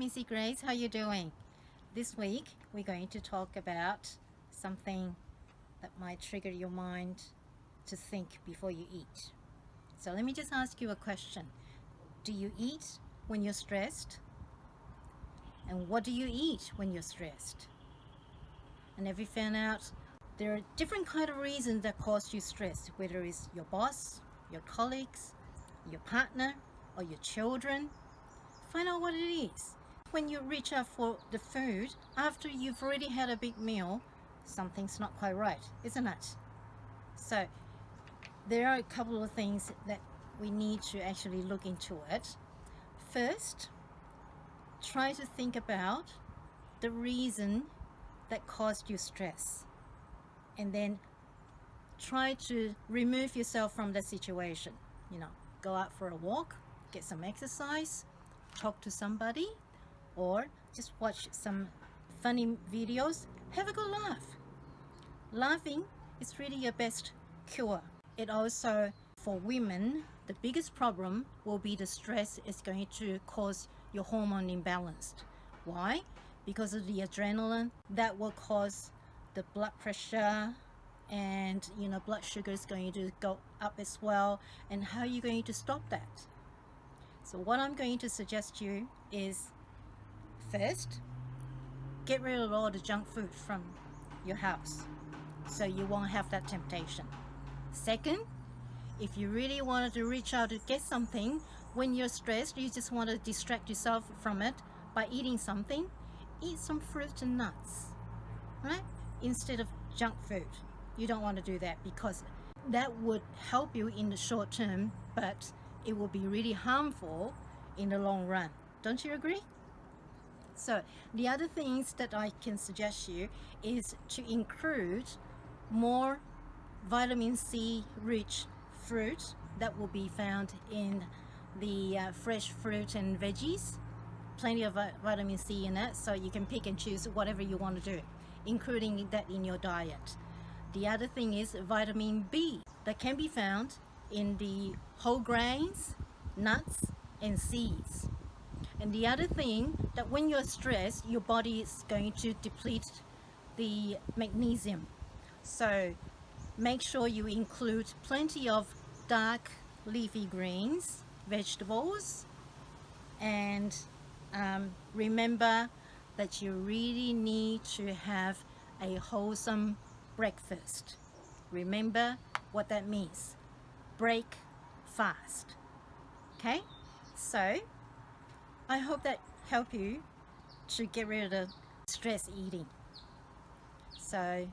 Missey Grace. How you doing? This week we're going to talk about something that might trigger your mind to think before you eat. So let me just ask you a question. Do you eat when you're stressed? And what do you eat when you're stressed? And have you found out there are different kind of reasons that cause you stress, whether it's your boss, your colleagues, your partner, or your children? Find out what it is. When you reach out for the food after you've already had a big meal, something's not quite right, isn't it? So there are a couple of things that we need to actually look into it. First, try to think about the reason that caused you stress, and then try to remove yourself from the situation. Go out for a walk, get some exercise, talk to somebody, or just watch some funny videos. Have a good laugh. Laughing is really your best cure. It also, for women, the biggest problem will be the stress is going to cause your hormone imbalance. Why? Because of the adrenaline that will cause the blood pressure, and blood sugar is going to go up as well. And how are you going to stop that? So what I'm going to suggest to you is, first, get rid of all the junk food from your house so you won't have that temptation. Second, if you really wanted to reach out to get something when you're stressed, you just want to distract yourself from it by eating something, eat some fruit and nuts, right? Instead of junk food. You don't want to do that because that would help you in the short term, but it will be really harmful in the long run. Don't you agree? So the other things that I can suggest you is to include more vitamin C rich fruit that will be found in the fresh fruit and veggies. Plenty of vitamin C in it, so you can pick and choose whatever you want to do, including that in your diet. The other thing is vitamin B that can be found in the whole grains, nuts, and seeds. And the other thing, that when you're stressed, your body is going to deplete the magnesium. So make sure you include plenty of dark leafy greens, vegetables, and remember that you really need to have a wholesome breakfast. Remember what that means. Break fast. Okay? So I hope that helped you to get rid of the stress eating. So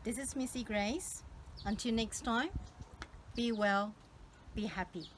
this is Missey Grace. Until next time, be well, be happy.